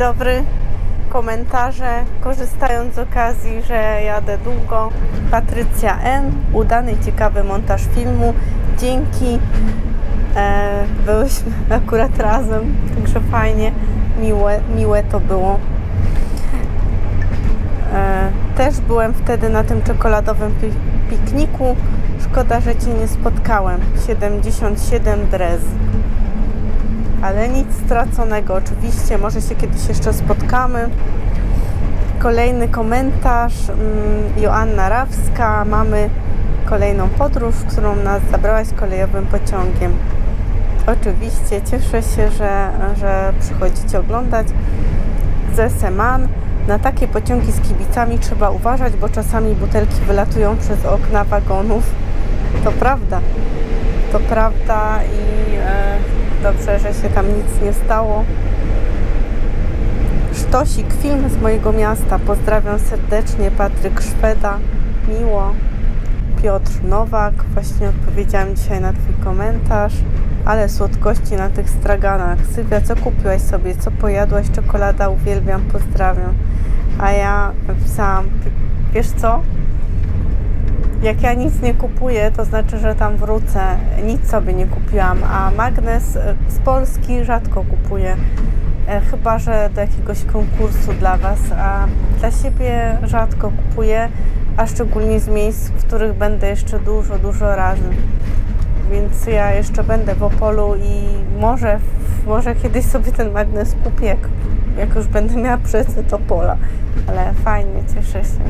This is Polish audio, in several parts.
dobry. Komentarze, korzystając z okazji, że jadę długo. Patrycja N. Udany, ciekawy montaż filmu. Dzięki. Byłyśmy akurat razem, także fajnie, miłe to było. Też byłem wtedy na tym czekoladowym pikniku. Szkoda, że Cię nie spotkałem. 77 Drez. Ale nic straconego, oczywiście, może się kiedyś jeszcze spotkamy. Kolejny komentarz, Joanna Rawska. Mamy kolejną podróż, w którą nas zabrałaś kolejowym pociągiem. Oczywiście, cieszę się, że przychodzicie oglądać. Zeseman. Na takie pociągi z kibicami trzeba uważać, bo czasami butelki wylatują przez okna wagonów. To prawda i dobrze, że się tam nic nie stało. Sztosik, film z mojego miasta. Pozdrawiam serdecznie, Patryk Szweda. Miło. Piotr Nowak. Właśnie odpowiedziałam dzisiaj na Twój komentarz. Ale słodkości na tych straganach. Sylwia, co kupiłaś sobie? Co pojadłaś? Czekolada, uwielbiam, pozdrawiam. A ja napisałam, wiesz co? Jak ja nic nie kupuję, to znaczy, że tam wrócę. Nic sobie nie kupiłam, a magnes z Polski rzadko kupuję. Chyba że do jakiegoś konkursu dla Was, a dla siebie rzadko kupuję, a szczególnie z miejsc, w których będę jeszcze dużo razy. Więc ja jeszcze będę w Opolu i może kiedyś sobie ten magnes kupię, jak już będę miała przecież Opola. Ale fajnie, cieszę się.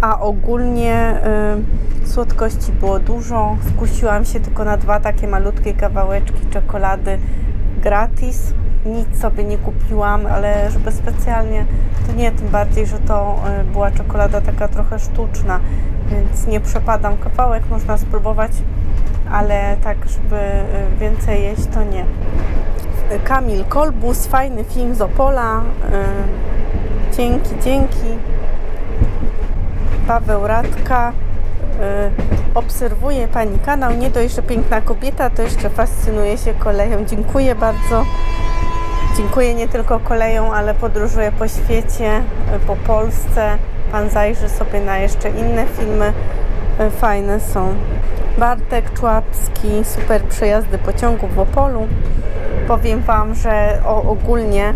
A ogólnie słodkości było dużo. Skusiłam się tylko na 2 takie malutkie kawałeczki czekolady gratis. Nic sobie nie kupiłam, ale żeby specjalnie, to nie, tym bardziej, że to była czekolada taka trochę sztuczna, więc nie przepadam. Kawałek można spróbować, ale tak, żeby więcej jeść, to nie. Kamil Kolbus, fajny film z Opola. Dzięki. Paweł Radka. Obserwuje Pani kanał. Nie dość, że piękna kobieta, to jeszcze fascynuje się koleją. Dziękuję bardzo. Dziękuję nie tylko koleją, ale podróżuję po świecie, po Polsce. Pan zajrzy sobie na jeszcze inne filmy. Fajne są. Bartek Człapski, super przejazdy pociągów w Opolu. Powiem Wam, że ogólnie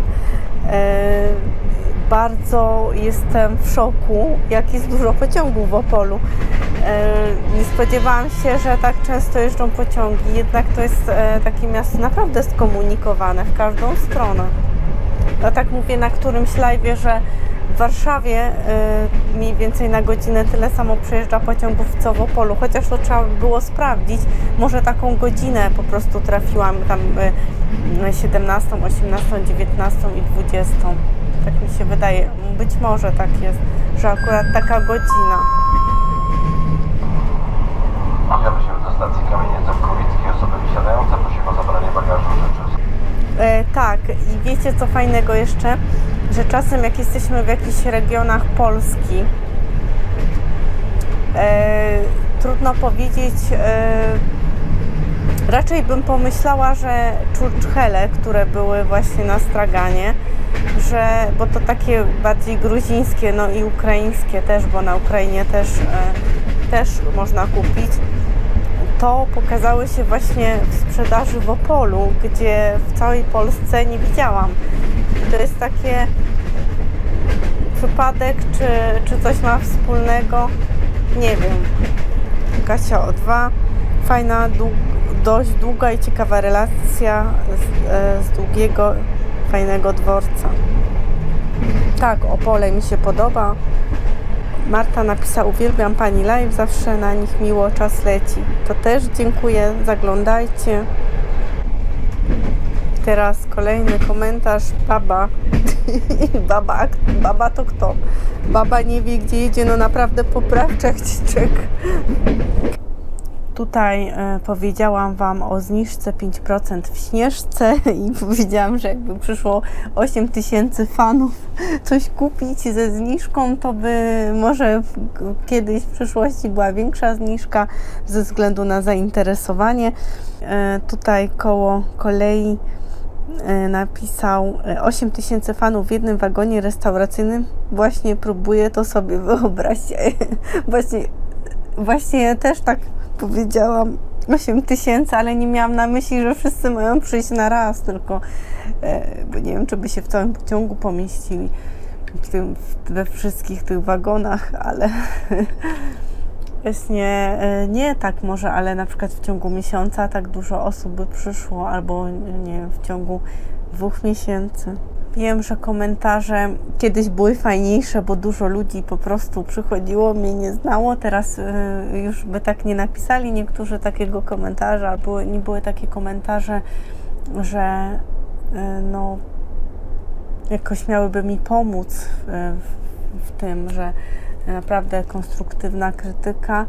bardzo jestem w szoku, jak jest dużo pociągów w Opolu. Nie spodziewałam się, że tak często jeżdżą pociągi, jednak to jest takie miasto naprawdę skomunikowane w każdą stronę. Ja tak mówię na którymś live'ie, że w Warszawie mniej więcej na godzinę tyle samo przejeżdża pociągów co w Opolu, chociaż to trzeba by było sprawdzić. Może taką godzinę po prostu trafiłam tam 17, 18, 19 i 20. Tak mi się wydaje. Być może tak jest, że akurat taka godzina. Zbliżamy się do stacji Kamieniec Ząbkowickiej. Osoby wysiadające prosimy o zabranie bagażu rzeczy. Tak, i wiecie co fajnego jeszcze? Że czasem jak jesteśmy w jakichś regionach Polski, trudno powiedzieć, raczej bym pomyślała, że czurczchele, które były właśnie na straganie, bo to takie bardziej gruzińskie, no i ukraińskie też, bo na Ukrainie też można kupić, to pokazały się właśnie w sprzedaży w Opolu, gdzie w całej Polsce nie widziałam. To jest takie przypadek, czy coś ma wspólnego, nie wiem. Kasia O2, fajna, dość długa i ciekawa relacja z długiego, fajnego dworca. Tak, Opole mi się podoba. Marta napisała, uwielbiam Pani live, zawsze na nich miło, czas leci. To też dziękuję, zaglądajcie. Teraz kolejny komentarz, baba. Baba to kto? Baba nie wie, gdzie jedzie, no naprawdę poprawczak dzieciak. Tutaj powiedziałam Wam o zniżce 5% w Śnieżce i powiedziałam, że jakby przyszło 8000 fanów coś kupić ze zniżką, to by może kiedyś w przyszłości była większa zniżka ze względu na zainteresowanie. Tutaj koło kolei napisał 8000 fanów w jednym wagonie restauracyjnym. Właśnie próbuję to sobie wyobrazić. Właśnie ja też tak powiedziałam 8000, ale nie miałam na myśli, że wszyscy mają przyjść na raz, tylko bo nie wiem, czy by się w całym pociągu pomieścili we wszystkich tych wagonach, ale właśnie nie tak może, ale na przykład w ciągu miesiąca tak dużo osób by przyszło, albo nie wiem, w ciągu 2 miesięcy. Wiem, że komentarze kiedyś były fajniejsze, bo dużo ludzi po prostu przychodziło, mnie nie znało. Teraz już by tak nie napisali niektórzy takiego komentarza, albo nie były takie komentarze, że no jakoś miałyby mi pomóc w tym, że naprawdę konstruktywna krytyka,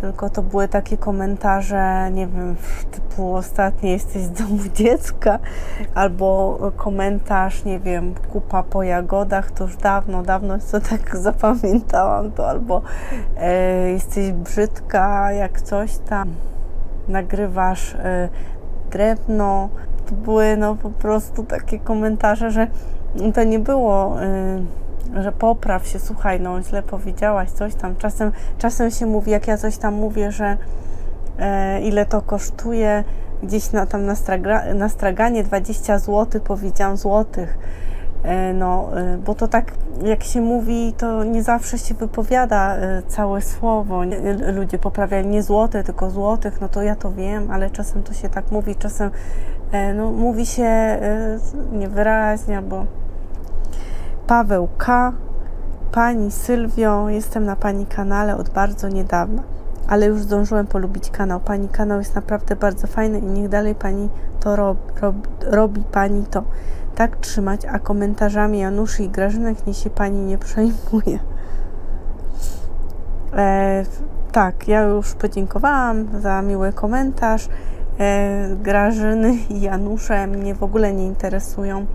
tylko to były takie komentarze, nie wiem, typu ostatnio jesteś z domu dziecka, albo komentarz, nie wiem, kupa po jagodach, to już dawno co tak zapamiętałam to, albo jesteś brzydka, jak coś tam, nagrywasz drewno. To były no po prostu takie komentarze, że to nie było że popraw się, słuchaj, no źle powiedziałaś, coś tam. Czasem się mówi, jak ja coś tam mówię, że ile to kosztuje, gdzieś na straganie 20 zł, powiedziałam złotych. Bo to tak, jak się mówi, to nie zawsze się wypowiada całe słowo. Ludzie poprawiają nie złote, tylko złotych, no to ja to wiem, ale czasem to się tak mówi, czasem mówi się niewyraźnie, albo Paweł K. Pani Sylwio, jestem na Pani kanale od bardzo niedawna, ale już zdążyłem polubić kanał. Pani kanał jest naprawdę bardzo fajny i niech dalej Pani to robi Pani to. Tak trzymać, a komentarzami Januszy i Grażynek niech się Pani nie przejmuje. Tak, ja już podziękowałam za miły komentarz. Grażyny i Janusze mnie w ogóle nie interesują.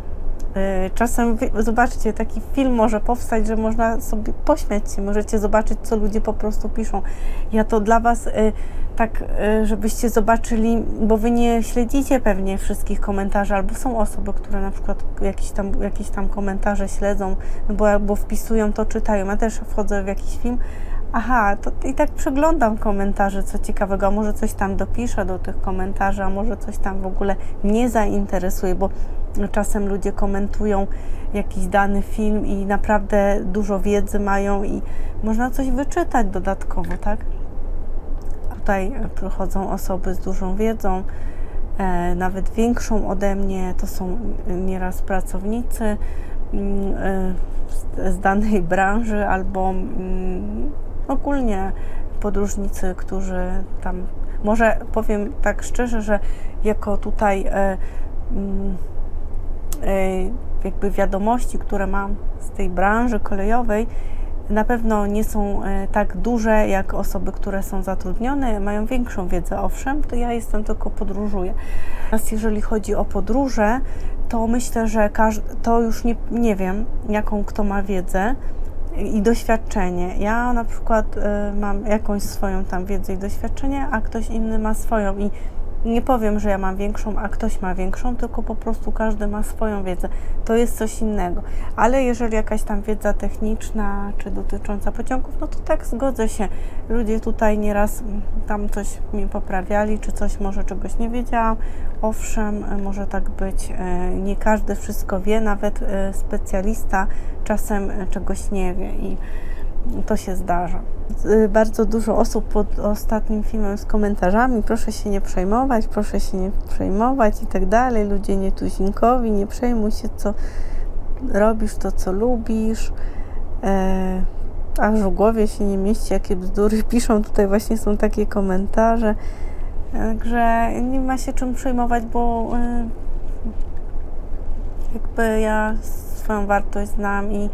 Czasem, zobaczcie, taki film może powstać, że można sobie pośmiać się, możecie zobaczyć, co ludzie po prostu piszą. Ja to dla Was tak, żebyście zobaczyli, bo Wy nie śledzicie pewnie wszystkich komentarzy, albo są osoby, które na przykład jakieś tam komentarze śledzą, no bo wpisują to, czytają. Ja też wchodzę w jakiś film, aha, to i tak przeglądam komentarze, co ciekawego, a może coś tam dopiszę do tych komentarzy, a może coś tam w ogóle mnie zainteresuje, bo czasem ludzie komentują jakiś dany film i naprawdę dużo wiedzy mają i można coś wyczytać dodatkowo, tak? Tutaj przychodzą osoby z dużą wiedzą, nawet większą ode mnie, to są nieraz pracownicy z danej branży albo ogólnie podróżnicy, którzy tam, może powiem tak szczerze, że jako tutaj jakby wiadomości, które mam z tej branży kolejowej, na pewno nie są tak duże jak osoby, które są zatrudnione, mają większą wiedzę, owszem, to ja jestem tylko podróżuję. Teraz jeżeli chodzi o podróże, to myślę, że to już nie wiem, jaką kto ma wiedzę i doświadczenie. Ja na przykład mam jakąś swoją tam wiedzę i doświadczenie, a ktoś inny ma swoją i nie powiem, że ja mam większą, a ktoś ma większą, tylko po prostu każdy ma swoją wiedzę. To jest coś innego. Ale jeżeli jakaś tam wiedza techniczna, czy dotycząca pociągów, no to tak, zgodzę się. Ludzie tutaj nieraz tam coś mi poprawiali, czy coś, może czegoś nie wiedziałam. Owszem, może tak być. Nie każdy wszystko wie, nawet specjalista czasem czegoś nie wie i to się zdarza. Bardzo dużo osób pod ostatnim filmem z komentarzami, proszę się nie przejmować i tak dalej, ludzie nietuzinkowi, nie przejmuj się, co robisz, to co lubisz, aż w głowie się nie mieści, jakie bzdury piszą, tutaj właśnie są takie komentarze, także nie ma się czym przejmować, bo jakby ja swoją wartość znam i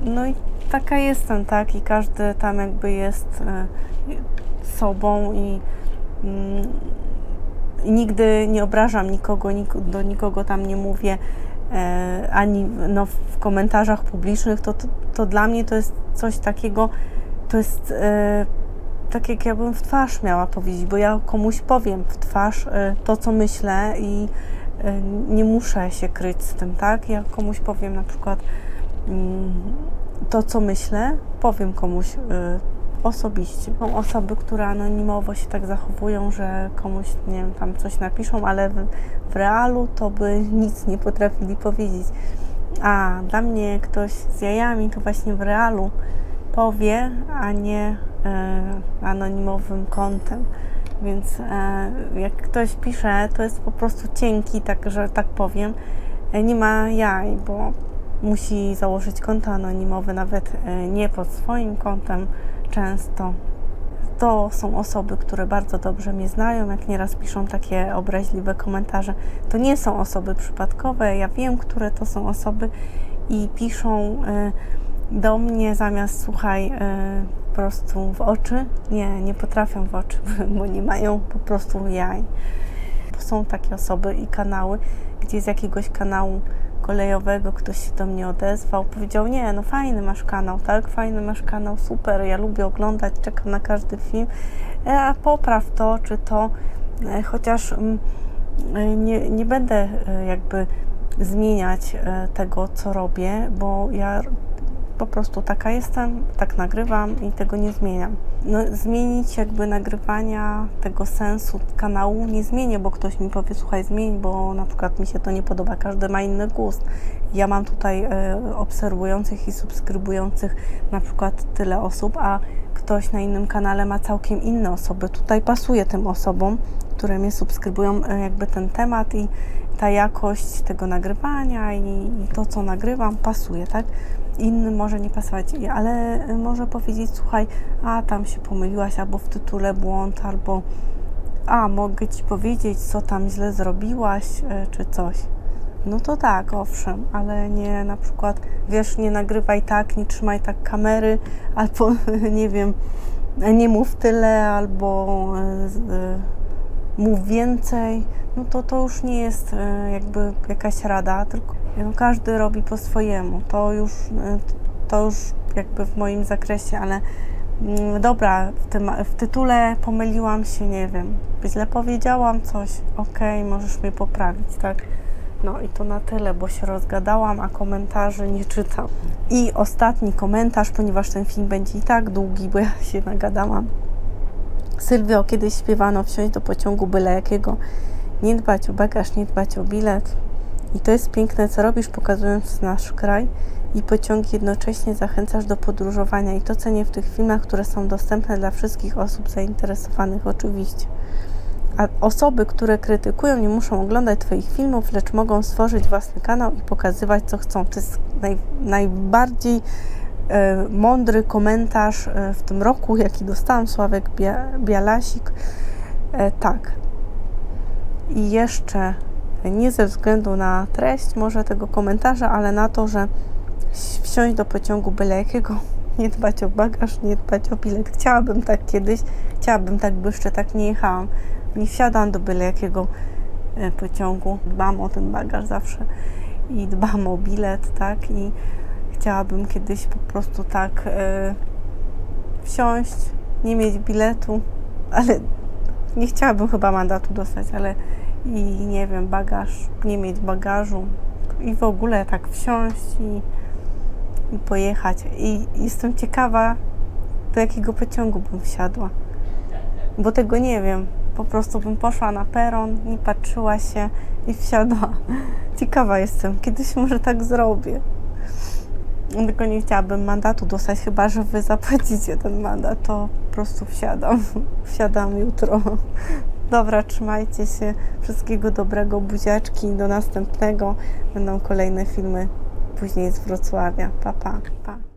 no i taka jestem, tak? I każdy tam jakby jest sobą i nigdy nie obrażam nikogo, do nikogo tam nie mówię, ani no, w komentarzach publicznych, to dla mnie to jest coś takiego, to jest tak jak ja bym w twarz miała powiedzieć, bo ja komuś powiem w twarz to, co myślę i nie muszę się kryć z tym, tak? Ja komuś powiem na przykład to, co myślę, powiem komuś osobiście. Są osoby, które anonimowo się tak zachowują, że komuś, nie wiem, tam coś napiszą, ale w realu to by nic nie potrafili powiedzieć. A dla mnie ktoś z jajami to właśnie w realu powie, a nie anonimowym kontem. Więc jak ktoś pisze, to jest po prostu cienki, tak, że tak powiem, nie ma jaj, bo musi założyć konto anonimowe, nawet nie pod swoim kontem często. To są osoby, które bardzo dobrze mnie znają, jak nieraz piszą takie obraźliwe komentarze. To nie są osoby przypadkowe, ja wiem, które to są osoby i piszą do mnie zamiast słuchaj po prostu w oczy. Nie potrafią w oczy, bo nie mają po prostu jaj. Są takie osoby i kanały, gdzie z jakiegoś kanału kolejowego ktoś się do mnie odezwał, powiedział, nie, no fajny masz kanał, tak, fajny masz kanał, super, ja lubię oglądać, czekam na każdy film, a popraw to czy to, chociaż nie będę jakby zmieniać tego, co robię, bo ja po prostu taka jestem, tak nagrywam i tego nie zmieniam. No, zmienić jakby nagrywania tego sensu kanału nie zmienię, bo ktoś mi powie, słuchaj, zmień, bo na przykład mi się to nie podoba, każdy ma inny gust. Ja mam tutaj obserwujących i subskrybujących na przykład tyle osób, a ktoś na innym kanale ma całkiem inne osoby. Tutaj pasuje tym osobom, które mnie subskrybują, jakby ten temat i ta jakość tego nagrywania i to, co nagrywam, pasuje, tak? Inny może nie pasować, ale może powiedzieć, słuchaj, a tam się pomyliłaś, albo w tytule błąd, albo a mogę Ci powiedzieć, co tam źle zrobiłaś, czy coś. No to tak, owszem, ale nie na przykład, wiesz, nie nagrywaj tak, nie trzymaj tak kamery, albo nie wiem, nie mów tyle, albo mów więcej. No to już nie jest jakby jakaś rada, tylko każdy robi po swojemu. To już jakby w moim zakresie, ale dobra, w tytule pomyliłam się, nie wiem, źle powiedziałam coś, okej, możesz mnie poprawić, tak? No i to na tyle, bo się rozgadałam, a komentarzy nie czytam. I ostatni komentarz, ponieważ ten film będzie i tak długi, bo ja się nagadałam. Sylwio, kiedyś śpiewano wsiąść do pociągu byle jakiego, nie dbać o bagaż, nie dbać o bilet. I to jest piękne, co robisz, pokazując nasz kraj i pociągi jednocześnie zachęcasz do podróżowania. I to cenię w tych filmach, które są dostępne dla wszystkich osób zainteresowanych oczywiście. A osoby, które krytykują, nie muszą oglądać Twoich filmów, lecz mogą stworzyć własny kanał i pokazywać, co chcą. To jest najbardziej mądry komentarz w tym roku, jaki dostałam, Sławek Bialasik. Tak. I jeszcze nie ze względu na treść może tego komentarza, ale na to, że wsiąść do pociągu byle jakiego, nie dbać o bagaż, nie dbać o bilet. Chciałabym tak kiedyś, by jeszcze tak nie jechałam. Nie wsiadam do byle jakiego pociągu. Dbam o ten bagaż zawsze i dbam o bilet, tak? I chciałabym kiedyś po prostu tak wsiąść, nie mieć biletu, ale nie chciałabym chyba mandatu dostać, ale i nie wiem, bagaż, nie mieć bagażu i w ogóle tak wsiąść i pojechać. I jestem ciekawa, do jakiego pociągu bym wsiadła, bo tego nie wiem. Po prostu bym poszła na peron, nie patrzyła się i wsiadła. Ciekawa jestem, kiedyś może tak zrobię. Tylko nie chciałabym mandatu dostać, chyba że Wy zapłacicie ten mandat, to po prostu wsiadam. Wsiadam jutro. Dobra, trzymajcie się. Wszystkiego dobrego, buziaczki. Do następnego. Będą kolejne filmy później z Wrocławia. Pa, pa, pa.